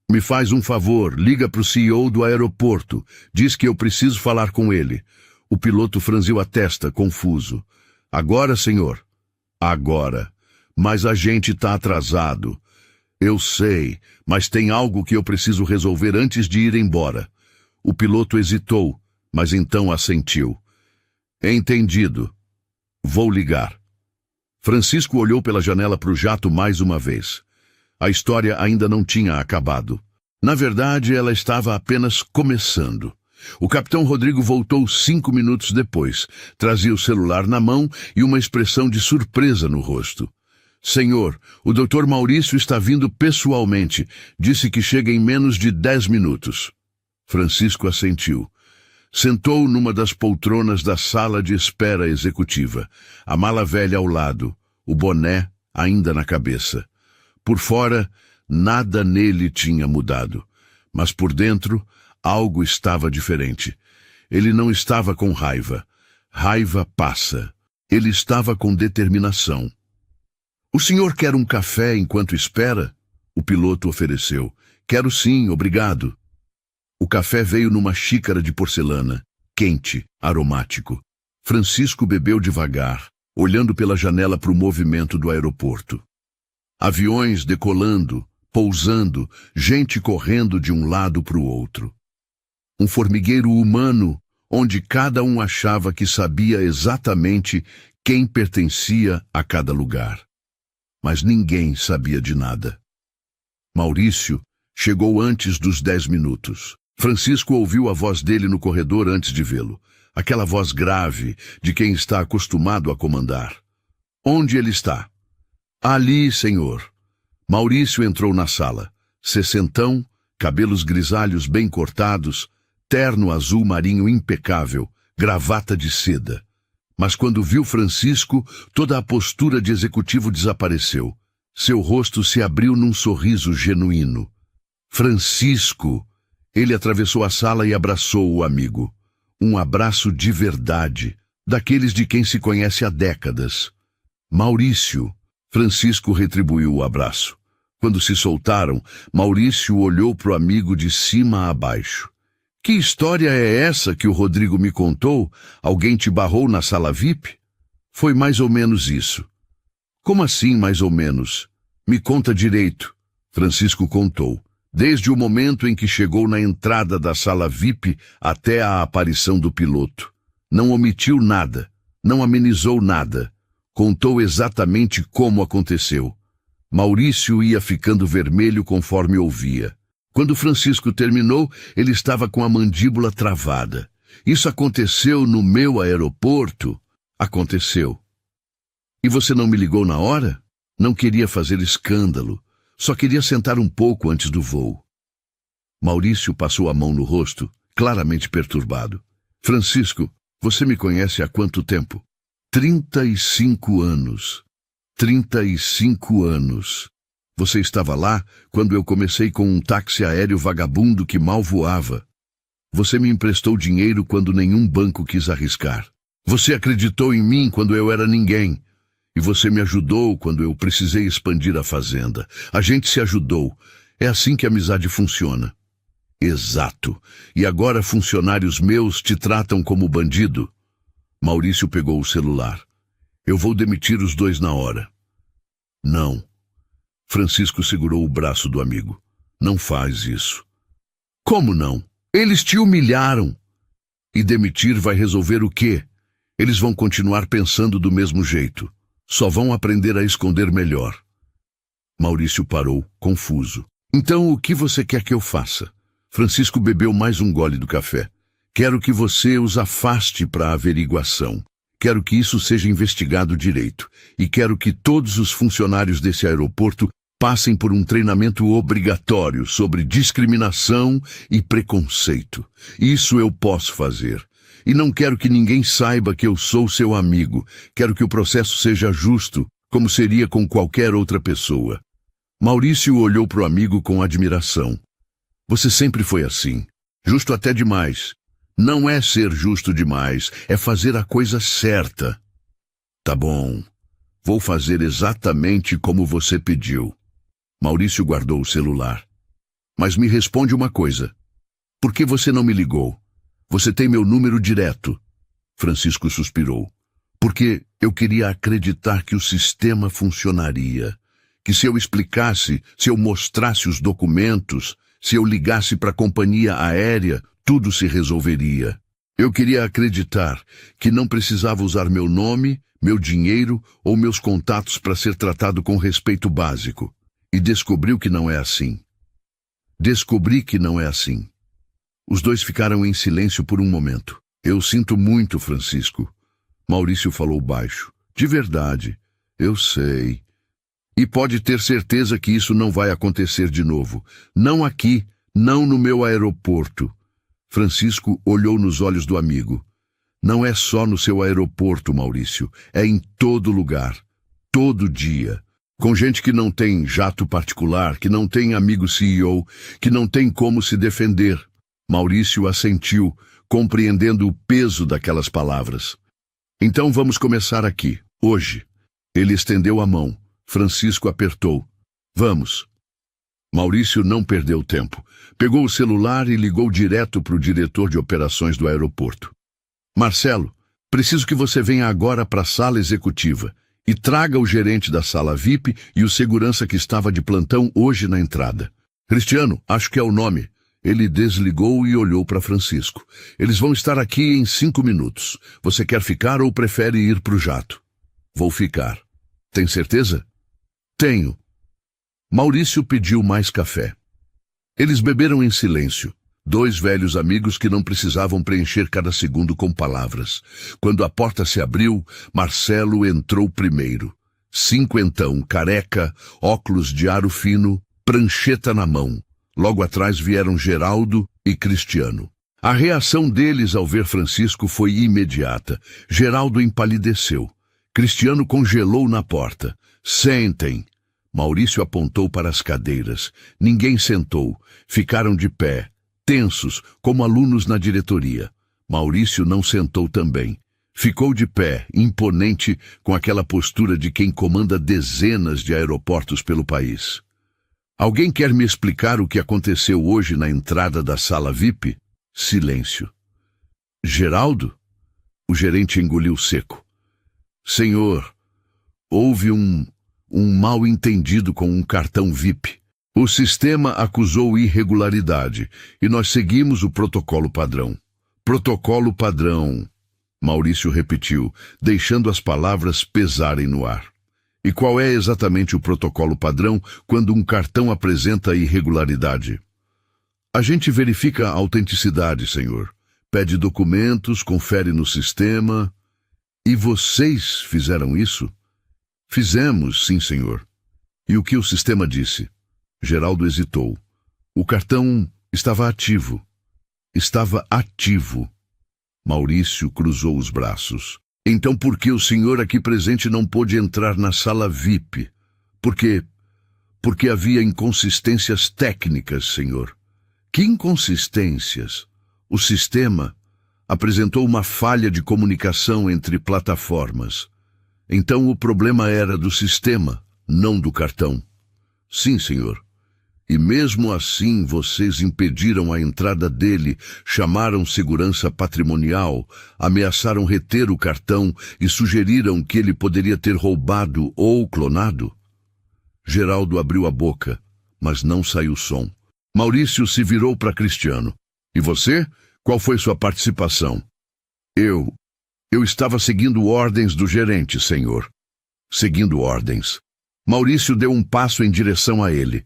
Me faz um favor, liga para o CEO do aeroporto. Diz que eu preciso falar com ele. O piloto franziu a testa, confuso. Agora, senhor? Agora. Mas a gente está atrasado. Eu sei, mas tem algo que eu preciso resolver antes de ir embora. O piloto hesitou, mas então assentiu. Entendido. Vou ligar. Francisco olhou pela janela para o jato mais uma vez. A história ainda não tinha acabado. Na verdade, ela estava apenas começando. O capitão Rodrigo voltou 5 minutos depois. Trazia o celular na mão e uma expressão de surpresa no rosto. Senhor, o Dr. Maurício está vindo pessoalmente. Disse que chega em menos de 10 minutos. Francisco assentiu. Sentou numa das poltronas da sala de espera executiva, a mala velha ao lado, o boné ainda na cabeça. Por fora, nada nele tinha mudado, mas por dentro, algo estava diferente. Ele não estava com raiva. Raiva passa. Ele estava com determinação. O senhor quer um café enquanto espera? O piloto ofereceu. Quero sim, obrigado. O café veio numa xícara de porcelana, quente, aromático. Francisco bebeu devagar, olhando pela janela para o movimento do aeroporto. Aviões decolando, pousando, gente correndo de um lado para o outro. Um formigueiro humano, onde cada um achava que sabia exatamente quem pertencia a cada lugar. Mas ninguém sabia de nada. Maurício chegou antes dos 10 minutos. Francisco ouviu a voz dele no corredor antes de vê-lo. Aquela voz grave de quem está acostumado a comandar. Onde ele está? Ali, senhor. Maurício entrou na sala. Sessentão, cabelos grisalhos bem cortados, terno azul marinho impecável, gravata de seda. Mas quando viu Francisco, toda a postura de executivo desapareceu. Seu rosto se abriu num sorriso genuíno. Francisco! Ele atravessou a sala e abraçou o amigo. Um abraço de verdade, daqueles de quem se conhece há décadas. Maurício! Francisco retribuiu o abraço. Quando se soltaram, Maurício olhou para o amigo de cima a baixo. Que história é essa que o Rodrigo me contou? Alguém te barrou na sala VIP? Foi mais ou menos isso. Como assim, mais ou menos? Me conta direito. Francisco contou. Desde o momento em que chegou na entrada da sala VIP até a aparição do piloto. Não omitiu nada, não amenizou nada. Contou exatamente como aconteceu. Maurício ia ficando vermelho conforme ouvia. Quando Francisco terminou, ele estava com a mandíbula travada. Isso aconteceu no meu aeroporto? Aconteceu. E você não me ligou na hora? Não queria fazer escândalo. Só queria sentar um pouco antes do voo. Maurício passou a mão no rosto, claramente perturbado. Francisco, você me conhece há quanto tempo? 35 anos. 35 anos. Você estava lá quando eu comecei com um táxi aéreo vagabundo que mal voava. Você me emprestou dinheiro quando nenhum banco quis arriscar. Você acreditou em mim quando eu era ninguém. E você me ajudou quando eu precisei expandir a fazenda. A gente se ajudou. É assim que a amizade funciona. Exato. E agora funcionários meus te tratam como bandido? Maurício pegou o celular. Eu vou demitir os dois na hora. Não. Francisco segurou o braço do amigo. Não faz isso. Como não? Eles te humilharam. E demitir vai resolver o quê? Eles vão continuar pensando do mesmo jeito. Só vão aprender a esconder melhor. Maurício parou, confuso. Então o que você quer que eu faça? Francisco bebeu mais um gole do café. Quero que você os afaste para a averiguação. Quero que isso seja investigado direito. E quero que todos os funcionários desse aeroporto passem por um treinamento obrigatório sobre discriminação e preconceito. Isso eu posso fazer. E não quero que ninguém saiba que eu sou seu amigo. Quero que o processo seja justo, como seria com qualquer outra pessoa. Maurício olhou para o amigo com admiração. Você sempre foi assim. Justo até demais. Não é ser justo demais, é fazer a coisa certa. Tá bom. Vou fazer exatamente como você pediu. Maurício guardou o celular. Mas me responde uma coisa. Por que você não me ligou? Você tem meu número direto. Francisco suspirou. Porque eu queria acreditar que o sistema funcionaria. Que se eu explicasse, se eu mostrasse os documentos, se eu ligasse para a companhia aérea, tudo se resolveria. Eu queria acreditar que não precisava usar meu nome, meu dinheiro ou meus contatos para ser tratado com respeito básico. E descobriu que não é assim. Descobri que não é assim. Os dois ficaram em silêncio por um momento. Eu sinto muito, Francisco. Maurício falou baixo. De verdade, eu sei. E pode ter certeza que isso não vai acontecer de novo. Não aqui, não no meu aeroporto. Francisco olhou nos olhos do amigo. Não é só no seu aeroporto, Maurício. É em todo lugar. Todo dia. Com gente que não tem jato particular, que não tem amigo CEO, que não tem como se defender. Maurício assentiu, compreendendo o peso daquelas palavras. Então vamos começar aqui, hoje. Ele estendeu a mão. Francisco apertou. Vamos. Maurício não perdeu tempo. Pegou o celular e ligou direto para o diretor de operações do aeroporto. Marcelo, preciso que você venha agora para a sala executiva e traga o gerente da sala VIP e o segurança que estava de plantão hoje na entrada. Cristiano, acho que é o nome. Ele desligou e olhou para Francisco. Eles vão estar aqui em 5 minutos. Você quer ficar ou prefere ir para o jato? Vou ficar. Tem certeza? Tenho. Maurício pediu mais café. Eles beberam em silêncio. Dois velhos amigos que não precisavam preencher cada segundo com palavras. Quando a porta se abriu, Marcelo entrou primeiro. Cinquentão, careca, óculos de aro fino, prancheta na mão. Logo atrás vieram Geraldo e Cristiano. A reação deles ao ver Francisco foi imediata. Geraldo empalideceu. Cristiano congelou na porta. Sentem. Maurício apontou para as cadeiras. Ninguém sentou. Ficaram de pé, tensos, como alunos na diretoria. Maurício não sentou também. Ficou de pé, imponente, com aquela postura de quem comanda dezenas de aeroportos pelo país. Alguém quer me explicar o que aconteceu hoje na entrada da sala VIP? Silêncio. Geraldo? O gerente engoliu seco. Senhor, houve um mal-entendido com um cartão VIP. O sistema acusou irregularidade e nós seguimos o protocolo padrão. Protocolo padrão, Maurício repetiu, deixando as palavras pesarem no ar. E qual é exatamente o protocolo padrão quando um cartão apresenta irregularidade? A gente verifica a autenticidade, senhor. Pede documentos, confere no sistema. E vocês fizeram isso? Fizemos, sim, senhor. E o que o sistema disse? Geraldo hesitou. O cartão estava ativo. Estava ativo. Maurício cruzou os braços. Então por que o senhor aqui presente não pôde entrar na sala VIP? Porque havia inconsistências técnicas, senhor. Que inconsistências? O sistema apresentou uma falha de comunicação entre plataformas. Então o problema era do sistema, não do cartão. Sim, senhor. E mesmo assim vocês impediram a entrada dele, chamaram segurança patrimonial, ameaçaram reter o cartão e sugeriram que ele poderia ter roubado ou clonado? Geraldo abriu a boca, mas não saiu som. Maurício se virou para Cristiano. E você? Qual foi sua participação? Eu estava seguindo ordens do gerente, senhor. Seguindo ordens. Maurício deu um passo em direção a ele.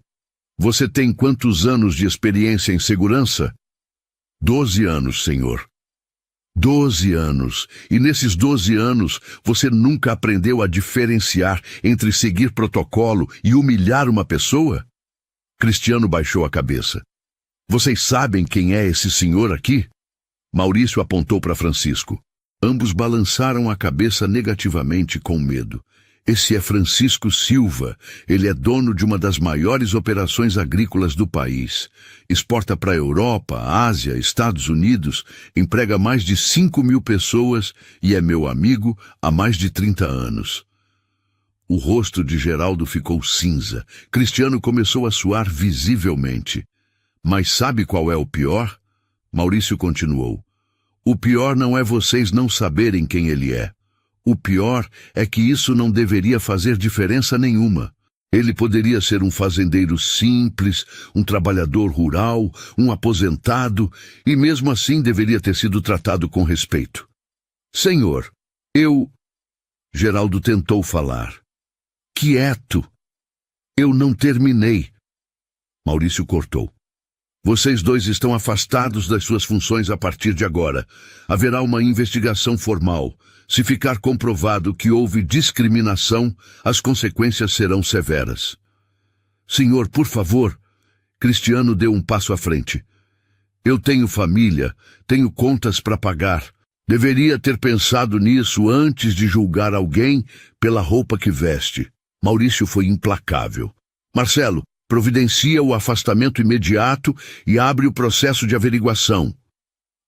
Você tem quantos anos de experiência em segurança? 12 anos, senhor. 12 anos. E nesses 12 anos, você nunca aprendeu a diferenciar entre seguir protocolo e humilhar uma pessoa? Cristiano baixou a cabeça. Vocês sabem quem é esse senhor aqui? Maurício apontou para Francisco. Ambos balançaram a cabeça negativamente com medo. Esse é Francisco Silva. Ele é dono de uma das maiores operações agrícolas do país. Exporta para a Europa, Ásia, Estados Unidos, emprega mais de 5.000 pessoas e é meu amigo há mais de 30 anos. O rosto de Geraldo ficou cinza. Cristiano começou a suar visivelmente. Mas sabe qual é o pior? Maurício continuou. O pior não é vocês não saberem quem ele é. O pior é que isso não deveria fazer diferença nenhuma. Ele poderia ser um fazendeiro simples, um trabalhador rural, um aposentado, e mesmo assim deveria ter sido tratado com respeito. Senhor, Geraldo tentou falar. Quieto! Eu não terminei. Maurício cortou. Vocês dois estão afastados das suas funções a partir de agora. Haverá uma investigação formal. Se ficar comprovado que houve discriminação, as consequências serão severas. Senhor, por favor. Cristiano deu um passo à frente. Eu tenho família, tenho contas para pagar. Deveria ter pensado nisso antes de julgar alguém pela roupa que veste. Maurício foi implacável. Marcelo, providencia o afastamento imediato e abre o processo de averiguação.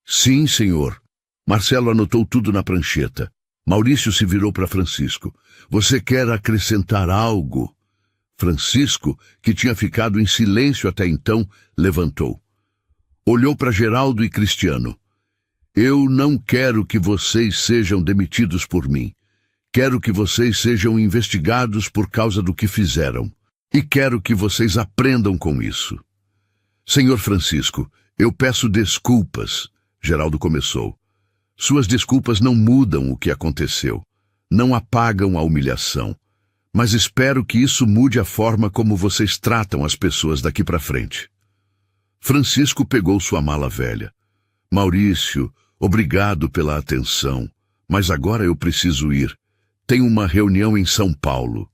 Sim, senhor. Marcelo anotou tudo na prancheta. Maurício se virou para Francisco. Você quer acrescentar algo? Francisco, que tinha ficado em silêncio até então, levantou. Olhou para Geraldo e Cristiano. Eu não quero que vocês sejam demitidos por mim. Quero que vocês sejam investigados por causa do que fizeram. E quero que vocês aprendam com isso. Senhor Francisco, eu peço desculpas. Geraldo começou. Suas desculpas não mudam o que aconteceu. Não apagam a humilhação. Mas espero que isso mude a forma como vocês tratam as pessoas daqui para frente. Francisco pegou sua mala velha. Maurício, obrigado pela atenção. Mas agora eu preciso ir. Tenho uma reunião em São Paulo.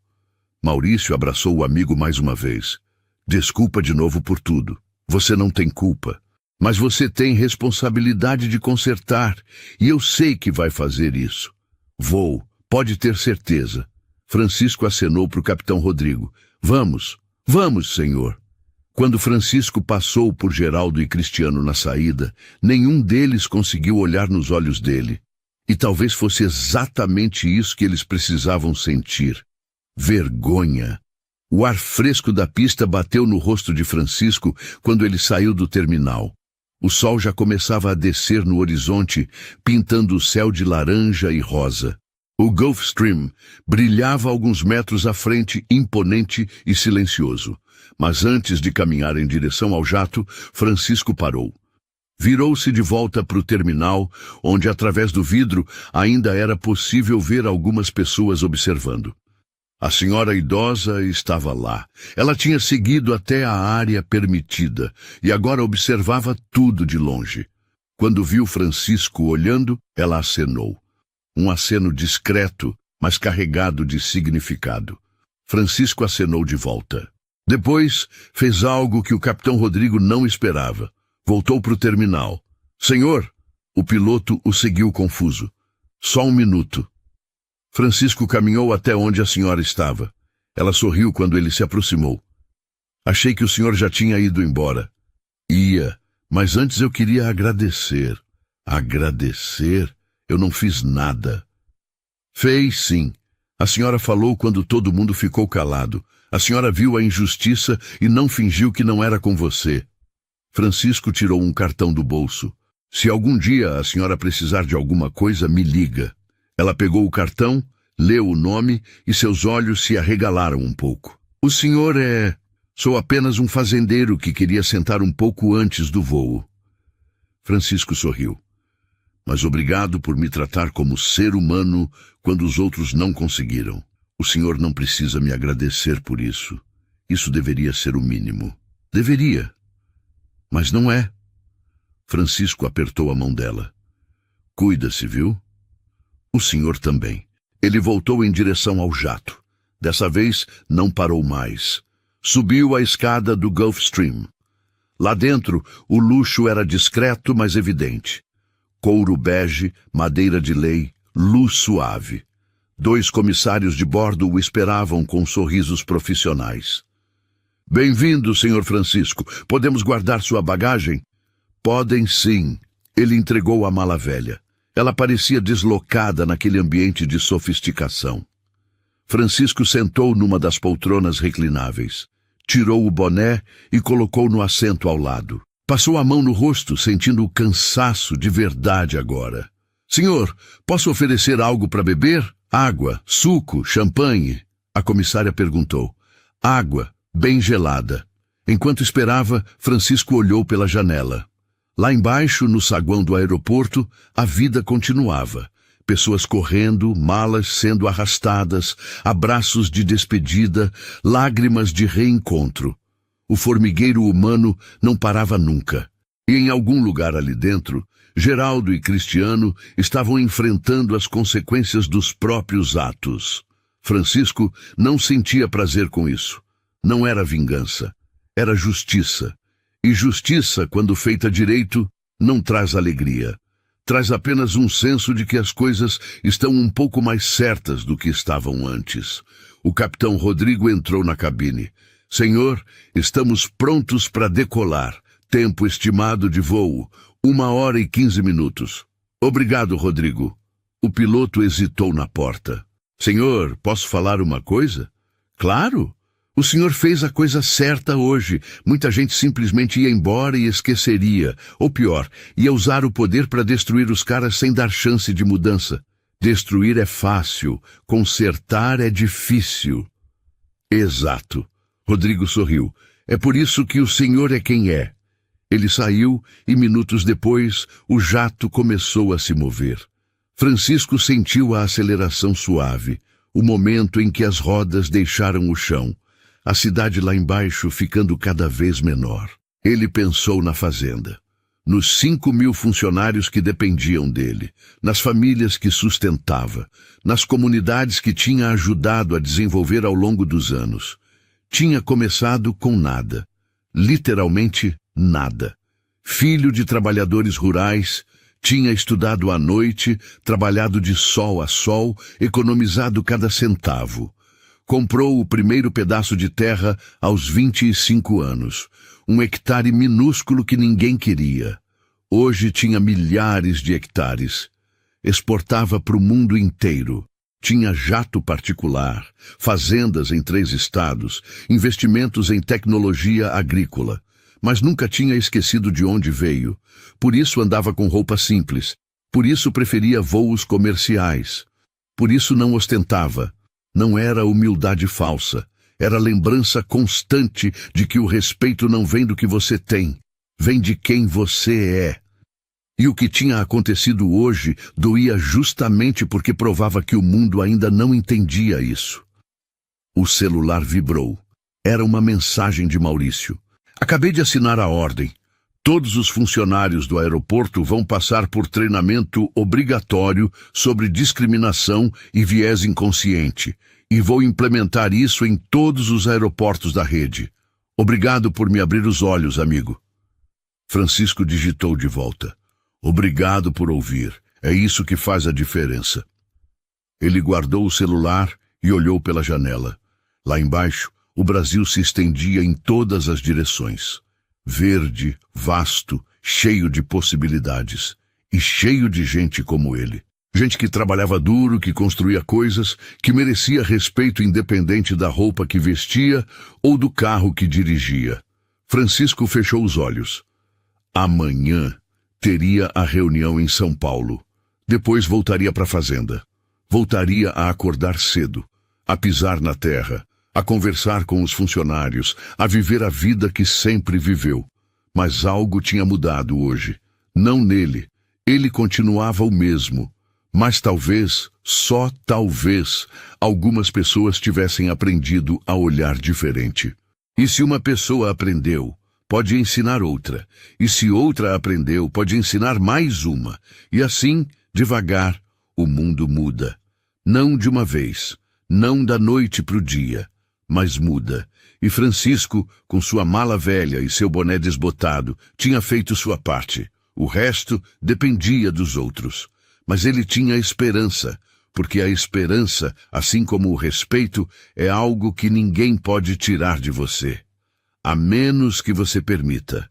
Maurício abraçou o amigo mais uma vez. Desculpa de novo por tudo. Você não tem culpa. Mas você tem responsabilidade de consertar, e eu sei que vai fazer isso. Vou, pode ter certeza. Francisco acenou para o capitão Rodrigo. Vamos, senhor. Quando Francisco passou por Geraldo e Cristiano na saída, nenhum deles conseguiu olhar nos olhos dele. E talvez fosse exatamente isso que eles precisavam sentir. Vergonha. O ar fresco da pista bateu no rosto de Francisco quando ele saiu do terminal. O sol já começava a descer no horizonte, pintando o céu de laranja e rosa. O Gulfstream brilhava alguns metros à frente, imponente e silencioso. Mas antes de caminhar em direção ao jato, Francisco parou. Virou-se de volta para o terminal, onde através do vidro ainda era possível ver algumas pessoas observando. A senhora idosa estava lá. Ela tinha seguido até a área permitida e agora observava tudo de longe. Quando viu Francisco olhando, ela acenou. Um aceno discreto, mas carregado de significado. Francisco acenou de volta. Depois, fez algo que o capitão Rodrigo não esperava. Voltou para o terminal. Senhor! O piloto o seguiu confuso. Só um minuto. Francisco caminhou até onde a senhora estava. Ela sorriu quando ele se aproximou. Achei que o senhor já tinha ido embora. Ia, mas antes eu queria agradecer. Agradecer? Eu não fiz nada. Fez sim. A senhora falou quando todo mundo ficou calado. A senhora viu a injustiça e não fingiu que não era com você. Francisco tirou um cartão do bolso. Se algum dia a senhora precisar de alguma coisa, me liga. Ela pegou o cartão, leu o nome e seus olhos se arregalaram um pouco. O senhor é... Sou apenas um fazendeiro que queria sentar um pouco antes do voo. Francisco sorriu. Mas obrigado por me tratar como ser humano quando os outros não conseguiram. O senhor não precisa me agradecer por isso. Isso deveria ser o mínimo. Deveria. Mas não é. Francisco apertou a mão dela. Cuida-se, viu? O senhor também. Ele voltou em direção ao jato. Dessa vez, não parou mais. Subiu a escada do Gulfstream. Lá dentro, o luxo era discreto, mas evidente. Couro bege, madeira de lei, luz suave. 2 comissários de bordo o esperavam com sorrisos profissionais. Bem-vindo, Sr. Francisco. Podemos guardar sua bagagem? Podem sim. Ele entregou a mala velha. Ela parecia deslocada naquele ambiente de sofisticação. Francisco sentou numa das poltronas reclináveis. Tirou o boné e colocou no assento ao lado. Passou a mão no rosto, sentindo o cansaço de verdade agora. Senhor, posso oferecer algo para beber? Água, suco, champanhe? A comissária perguntou. Água, bem gelada. Enquanto esperava, Francisco olhou pela janela. Lá embaixo, no saguão do aeroporto, a vida continuava. Pessoas correndo, malas sendo arrastadas, abraços de despedida, lágrimas de reencontro. O formigueiro humano não parava nunca. E em algum lugar ali dentro, Geraldo e Cristiano estavam enfrentando as consequências dos próprios atos. Francisco não sentia prazer com isso. Não era vingança. Era justiça. E justiça, quando feita direito, não traz alegria. Traz apenas um senso de que as coisas estão um pouco mais certas do que estavam antes. O capitão Rodrigo entrou na cabine. Senhor, estamos prontos para decolar. Tempo estimado de voo, 1h15 minutos. Obrigado, Rodrigo. O piloto hesitou na porta. Senhor, posso falar uma coisa? Claro. O senhor fez a coisa certa hoje. Muita gente simplesmente ia embora e esqueceria. Ou pior, ia usar o poder para destruir os caras sem dar chance de mudança. Destruir é fácil, consertar é difícil. Exato. Rodrigo sorriu. É por isso que o senhor é quem é. Ele saiu e minutos depois o jato começou a se mover. Francisco sentiu a aceleração suave, o momento em que as rodas deixaram o chão. A cidade lá embaixo ficando cada vez menor. Ele pensou na fazenda, nos 5.000 funcionários que dependiam dele, nas famílias que sustentava, nas comunidades que tinha ajudado a desenvolver ao longo dos anos. Tinha começado com nada, literalmente nada. Filho de trabalhadores rurais, tinha estudado à noite, trabalhado de sol a sol, economizado cada centavo. Comprou o primeiro pedaço de terra aos 25 anos, um hectare minúsculo que ninguém queria. Hoje tinha milhares de hectares. Exportava para o mundo inteiro. Tinha jato particular, fazendas em 3 estados, investimentos em tecnologia agrícola. Mas nunca tinha esquecido de onde veio. Por isso andava com roupa simples. Por isso preferia voos comerciais. Por isso não ostentava. Não era humildade falsa, era lembrança constante de que o respeito não vem do que você tem, vem de quem você é. E o que tinha acontecido hoje doía justamente porque provava que o mundo ainda não entendia isso. O celular vibrou. Era uma mensagem de Maurício. Acabei de assinar a ordem. Todos os funcionários do aeroporto vão passar por treinamento obrigatório sobre discriminação e viés inconsciente, e vou implementar isso em todos os aeroportos da rede. Obrigado por me abrir os olhos, amigo. Francisco digitou de volta. Obrigado por ouvir. É isso que faz a diferença. Ele guardou o celular e olhou pela janela. Lá embaixo, o Brasil se estendia em todas as direções. Verde, vasto, cheio de possibilidades, e cheio de gente como ele. Gente que trabalhava duro, que construía coisas, que merecia respeito independente da roupa que vestia ou do carro que dirigia. Francisco fechou os olhos. Amanhã teria a reunião em São Paulo. Depois voltaria para a fazenda. Voltaria a acordar cedo, a pisar na terra, a conversar com os funcionários, a viver a vida que sempre viveu. Mas algo tinha mudado hoje. Não nele. Ele continuava o mesmo. Mas talvez, só talvez, algumas pessoas tivessem aprendido a olhar diferente. E se uma pessoa aprendeu, pode ensinar outra. E se outra aprendeu, pode ensinar mais uma. E assim, devagar, o mundo muda. Não de uma vez, não da noite para o dia, mas muda. E Francisco, com sua mala velha e seu boné desbotado, tinha feito sua parte. O resto dependia dos outros. Mas ele tinha esperança, porque a esperança, assim como o respeito, é algo que ninguém pode tirar de você, a menos que você permita.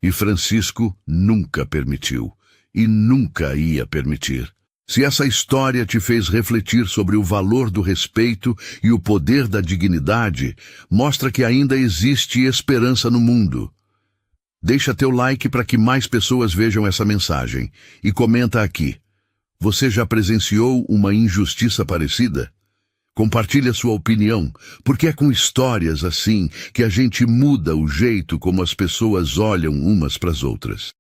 E Francisco nunca permitiu, e nunca ia permitir. Se essa história te fez refletir sobre o valor do respeito e o poder da dignidade, mostra que ainda existe esperança no mundo. Deixa teu like para que mais pessoas vejam essa mensagem e comenta aqui. Você já presenciou uma injustiça parecida? Compartilhe a sua opinião, porque é com histórias assim que a gente muda o jeito como as pessoas olham umas para as outras.